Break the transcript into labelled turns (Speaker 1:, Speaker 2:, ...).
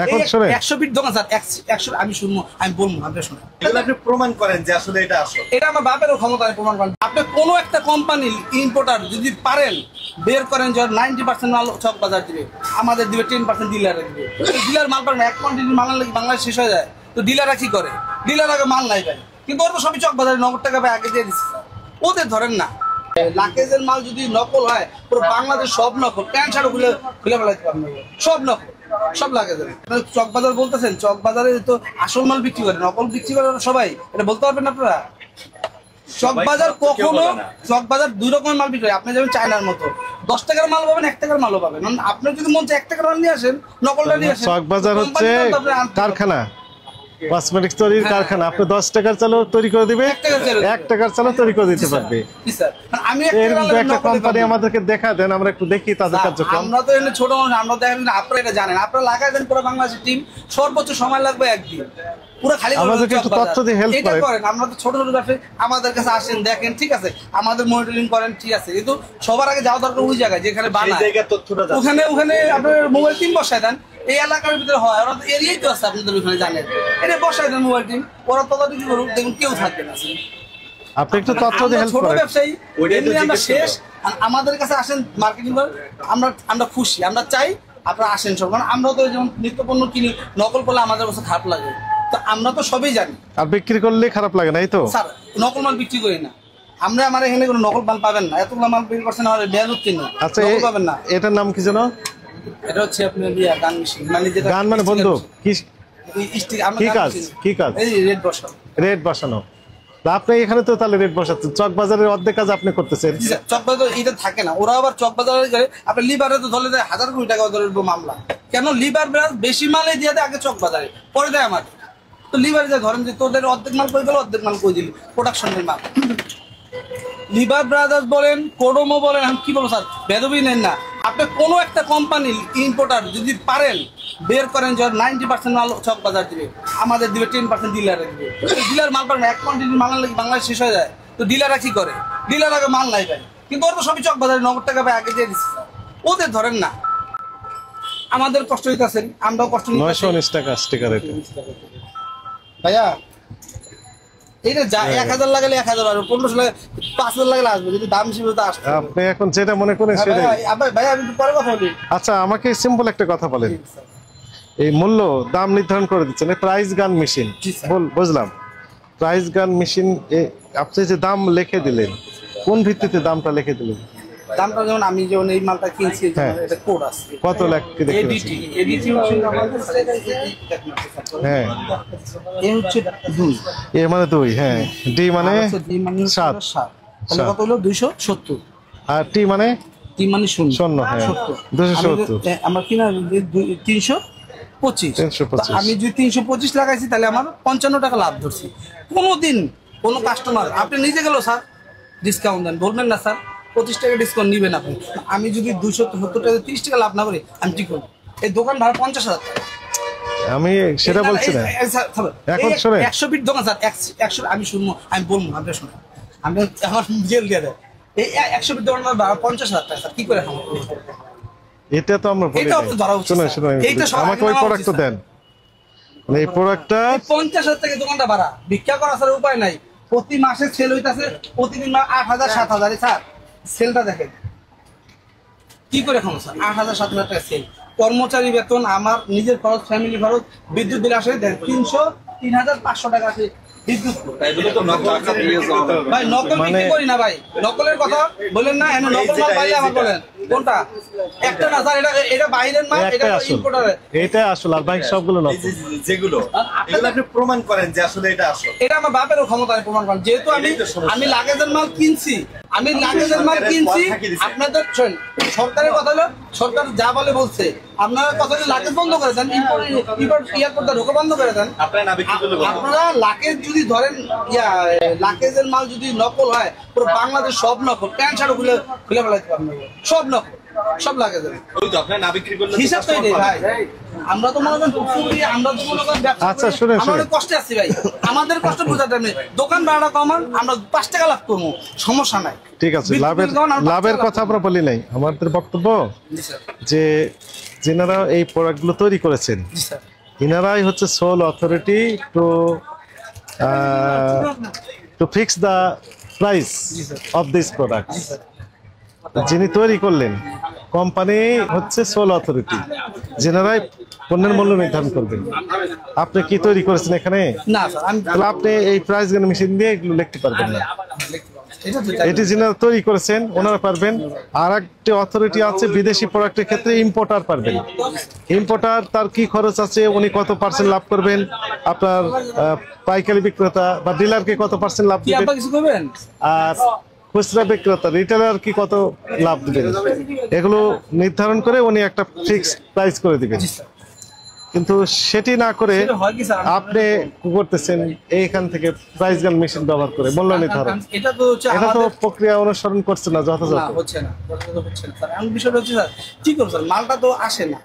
Speaker 1: এখন শুনে
Speaker 2: 100 ফিট দোকান স্যার, 100 আমি শুনবো, আমি বলবো, আপনি শুনুন।
Speaker 3: এগুলো আপনি প্রমাণ করেন যে আসলে এটা আসল।
Speaker 2: এটা আমার বাপেরও ক্ষমতা, আমি প্রমাণ করেন। আপনি কোনো একটা কোম্পানি ইম্পোর্টার যদি পারেন বের করেন যে 90% মাল চক বাজার দিবে, আমাদের দিবে 10% ডিলারে দিবে। ডিলার মাল পারে না, এক কোয়ান্টিটি মাল আনলে বাংলাদেশ শেষ হয়ে যায়, তো ডিলাররা কি করে? ডিলার আগে মাল নাই পায়, কিন্তু ওরা তো সবই চক বাজারে নগদ টাকা পায় আগে দিয়ে দিচ্ছে। ওদের ধরেন না, লাকেজের মাল যদি নকল হয় পুরো বাংলাদেশ সব নকল, প্যান্ট শার্ট খুলে ফেলাইতে পারবেন, সব নকল, সব লাকেজের। চক বাজার বলতেছেন, চক বাজারে তো আসল মাল বিক্রি করে, নকল বিক্রি করে সবাই, এটা বলতে পারবেন আপনারা? চক বাজার কখনো, চক বাজার দুই রকমের মাল বিক্রি হয়। আপনি যেমন চায়নার মতো 10 টাকার মাল পাবেন, 1 টাকার মালও পাবেন। আপনি যদি মন চায় 1 টাকার মাল নিয়ে আসেন, নকলটা নিয়ে আসেন।
Speaker 1: চক বাজার হচ্ছে কারখানা, কসমেটিক্স তৈরির কারখানা। আপনি 10 টাকার চালও তৈরি করে দিবে, 1 টাকার চালও তৈরি করে দিতে পারবে।
Speaker 2: আমি
Speaker 1: একটা কোম্পানি আমাদেরকে দেখা দেন, আমরা একটু দেখি তাদের কার্যক্রম।
Speaker 2: আমরা তো এখানে ছোট মানুষ, আমরা দেখেন না, আপনারা এটা জানেন। আপনারা লাগাই দেন পুরো বাংলাদেশের টিম, সর্বোচ্চ সময় লাগবে একদিন। পুরো খালি
Speaker 1: আমাদেরকে একটু তথ্য দিয়ে হেল্প করেন।
Speaker 2: আমরা তো ছোট ছোট ব্যবসায়ী, আমাদের কাছে আসেন, দেখেন, ঠিক আছে, আমাদের মনিটরিং করেন, ঠিক আছে, কিন্তু সবার আগে যাওয়া দরকার ওই জায়গায় যেখানে বানায়, ওখানে আপনার মোবাইল টিম বসায় দেন। এই এলাকার ভিতরে হয়, ওরা তো এরিয়াই তো আছে, আপনাদের ওখানে জানেন, এটা বসায় দেন মোবাইল টিম, ওরা তদারকি করুক, দেখুন কেউ থাকবে না।
Speaker 1: আপনি একটু তথ্য দিয়ে হেল্প করেন।
Speaker 2: ছোট ব্যবসায়ী আমরা শেষ, আমাদের কাছে আসেন মার্কেটিং করেন, আমরা খুশি, আমরা চাই আপনারা আসেন সব। কারণ আমরা তো যেমন নিত্য পণ্য কিনি, নকল করলে আমাদের কাছে খারাপ লাগে, তো আমরা তো সবই জানি।
Speaker 1: আর বিক্রি করলে খারাপ লাগে না, এই তো
Speaker 2: স্যার নকল মাল বিক্রি করি না আমরা, আমার এখানে কোনো নকল মাল পাবেন না। এতগুলো মাল বিক্রি করছেন আমার বেয়াদব কিনে।
Speaker 1: আচ্ছা,
Speaker 2: নকল পাবেন না।
Speaker 1: এটার নাম কি জানো?
Speaker 2: এটা হচ্ছে আপনার গান মেশিন, মানে যেটা
Speaker 1: গান মানে বন্ধু কি কাজ? কি কাজ?
Speaker 2: এই রেড বসানো,
Speaker 1: রেড বসানো। আপনি এখানে তো তাহলে রেড বসাচ্ছেন, চক বাজারের অর্ধেক কাজ আপনি করতেছেন।
Speaker 2: চক বাজার এটা থাকে না, ওরা আবার চক বাজারে করে আপনার লিভারে তো ধরলে দেয় 1000 কোটি টাকা ধরবো মামলা। কেন? লিভার ব্রাঞ্চ বেশি মালে দিয়ে দেয় আগে চক বাজারে, পরে দেয় আমাকে। তো লিভারে যে ধরেন যে তোদের অর্ধেক মাল করে গেল, অর্ধেক মাল করে দিল প্রোডাকশনের মাল। লিভার ব্রাদার্স বলেন, কোডোমো বলেন, আমি কি বলবো স্যার, বেদবি নেন না। আপনি কোনো একটা কোম্পানি ইম্পোর্টার যদি পারেন বের করেন যে 90% মাল চক বাজার দিবে, আমাদের দিবে 10% ডিলারে দিবে। ডিলার মাল পারে না, এক কোয়ান্টিটি মাল আনলে বাংলাদেশ শেষ হয়ে যায়, তো ডিলাররা কি করে? ডিলার আগে মাল নাই পায়, কিন্তু ওরা তো সবই চক বাজারে নগদ টাকা পায় আগে দিয়ে দিচ্ছে। ওদের ধরেন না, আমাদের কষ্ট নিতেছেন, আমরাও কষ্ট নিতে।
Speaker 1: 919 টাকা স্টিকার এটা
Speaker 2: ভাইয়া। এটা যা 1000 লাগালে 1000 আসবে, 1500 লাগে 5000 লাগালে আসবে, যদি দাম বেশি হতো আসবে।
Speaker 1: আপনি এখন যেটা মনে করেন সেটাই।
Speaker 2: ভাই আমি পরে কথা বলি।
Speaker 1: আচ্ছা, আমাকে সিম্পল একটা কথা বলেন, এই মূল্য দাম নির্ধারণ করে দিচ্ছেন প্রাইস গান মেশিন, বুঝলাম, প্রাইস গান মেশিন, আপনি যে দাম লিখে দিলেন কোন ভিত্তিতে দামটা লিখে দিলেন?
Speaker 2: দামটা যেমন আমি যেমন এই মালটা কিনছি, এটা কোড আছে,
Speaker 1: কত লাখ কি দেখতে পাচ্ছেন?
Speaker 2: এডিটি হচ্ছে আমাদের
Speaker 1: হ্যাঁ,
Speaker 2: এই হচ্ছে 2,
Speaker 1: এ মানে 2, হ্যাঁ, ডি মানে 7,
Speaker 2: তাহলে কত হলো? 270।
Speaker 1: আর টি মানে?
Speaker 2: টি মানে 0,
Speaker 1: হ্যাঁ, 270।
Speaker 2: আমরা কিনা 325। আমি যদি 325 লাগাইছি, তাহলে আমার 55 টাকা লাভ ধরছি। কোনোদিন কোনো কাস্টমার আপনি নিজে গেল স্যার ডিসকাউন্ট দেন, বলবেন না স্যার 25 টাকা ডিসকাউন্ট নিবেন আপনি। আমি যদি 270 টাকা 30 টাকা লাভ না করি, আমি কি করবো? এই দোকান ভাড়া 50,000 টাকা।
Speaker 1: আমি সেটা বলছি না, এখন শুনে
Speaker 2: 100 ফিট দোকান স্যার, 100 আমি শুনবো, আমি বলবো, আপনি শুনুন, আমি আমার জেল দিয়ে দেয়। এই 100 ফিট দোকান ভাড়া 50,000 টাকা স্যার, কি করে খাবো?
Speaker 1: এটা তো আমরা বলি, শুনুন আমাকে ওই প্রোডাক্ট দেন, মানে এই প্রোডাক্টটা
Speaker 2: 50,000 টাকা দোকানটা ভাড়া, ভিক্ষা করা স্যার উপায় নাই। প্রতি মাসে সেল হইতাছে, প্রতিদিন 8,000 7,000। স্যার সেলটা দেখেন কি করে খাবো স্যার? 8,000 7,000 টাকা সেল, কর্মচারী বেতন, আমার নিজের খরচ, ফ্যামিলি খরচ, বিদ্যুৎ বিল আসে 3,500 টাকা আছে বিদ্যুৎ। ভাই নকল বিক্রি করি না ভাই, নকলের কথা বলেন না, এনে নকল মাল পাইলে আমার বলেন কোনটা? একটা না স্যার, এটা বাইরের মাল, এটা ইম্পোর্টার,
Speaker 1: এটা আসল, আর বাকি সবগুলো নকল।
Speaker 3: যেগুলো এগুলো আপনি প্রমাণ করেন যে আসলে এটা আসল।
Speaker 2: এটা আমার বাপেরও ক্ষমতা, আমি প্রমাণ করেন। যেহেতু আমি লাগেজের মাল কিনছি, আপনাদের সরকারের কথা হলো, সরকার যা বলে বলছে, আপনারা কথা লাগেজ বন্ধ করে দেন, এয়ারপোর্টটা ঢোকা বন্ধ করে দেন। আপনারা লাগেজ যদি ধরেন, লাগেজের মাল যদি নকল হয় পুরো বাংলাদেশ সব নকল, প্যান্ট শার্ট খুলে ফেলাইতে পারবেন, সব নকল। সব লাগে যাবে।
Speaker 3: ওই তো আপনি না বিক্রি করলে তো
Speaker 2: হিসাব তো
Speaker 3: customer
Speaker 2: এটাই
Speaker 3: পাবে।
Speaker 2: ভাই। আমরা তো মনে করেন পুকুরি, আমরা তো মনে করেন ব্যবসা
Speaker 1: আচ্ছা,
Speaker 2: করি,
Speaker 1: শুনেন,
Speaker 2: আমরা
Speaker 1: শুনেন।
Speaker 2: অনেক কষ্টে আছি ভাই। আমাদের কষ্ট বোঝাতে নেই, দোকান ভাড়া কমান, আমরা 5 টাকা লাভ করবো, সমস্যা নাই।
Speaker 1: ঠিক আছে,
Speaker 2: বিদ্যুৎ
Speaker 1: লাভের
Speaker 2: বিল কমান, আমরা 5
Speaker 1: লাভের
Speaker 2: টাকা
Speaker 1: কথা আমরা বলি নাই। আমাদের বক্তব্য
Speaker 2: জি স্যার,
Speaker 1: যে যেনারা এই প্রোডাক্টগুলো তৈরি করেছেন
Speaker 2: জি স্যার।
Speaker 1: ইনারাই হচ্ছে sole authority to fix the price of this product. যিনি তৈরি করলেন কোম্পানি হচ্ছে সোল অথরিটি, যেনারাই পণ্যের মূল্য নির্ধারণ করবেন। আপনি কি তৈরি করেছেন এখানে?
Speaker 2: না স্যার, আমি
Speaker 1: তাহলে আপনি এই প্রাইস গান মেশিন দিয়ে এগুলো লিখতে পারবেন না।
Speaker 2: এটা তো
Speaker 1: এটি যিনারা তৈরি করেছেন ওনারা পারবেন। আর একটি অথরিটি আছে বিদেশি প্রোডাক্টের ক্ষেত্রে, ইম্পোর্টার পারবেন। ইম্পোর্টার তার কি খরচ আছে, উনি কত পার্সেন্ট লাভ করবেন, আপনার পাইকারি বিক্রেতা বা ডিলারকে কত পার্সেন্ট লাভ
Speaker 2: কি
Speaker 1: দিবেন,
Speaker 2: আপনি কিছু করবেন?
Speaker 1: আর খুচরা বিক্রেতা রিটেলার কি কত লাভ দিবেন, এগুলো নির্ধারণ করে উনি একটা ফিক্স প্রাইস করে দিবেন।
Speaker 2: জি স্যার।
Speaker 1: কিন্তু সেটি না করে
Speaker 2: সেটা হয় কি স্যার?
Speaker 1: আপনি কি করতেছেন, এইখান থেকে প্রাইস গান মেশিন ব্যবহার করে মূল্য নির্ধারণ।
Speaker 2: এটা তো হচ্ছে
Speaker 1: এটা তো
Speaker 2: আমাদের
Speaker 1: প্রক্রিয়া অনুসরণ করছে না যথাযথ।
Speaker 2: না, হচ্ছে না, যথাযথ হচ্ছে না স্যার। এখন বিষয়টা হচ্ছে স্যার, কি করবো স্যার, মালটা তো আসে না।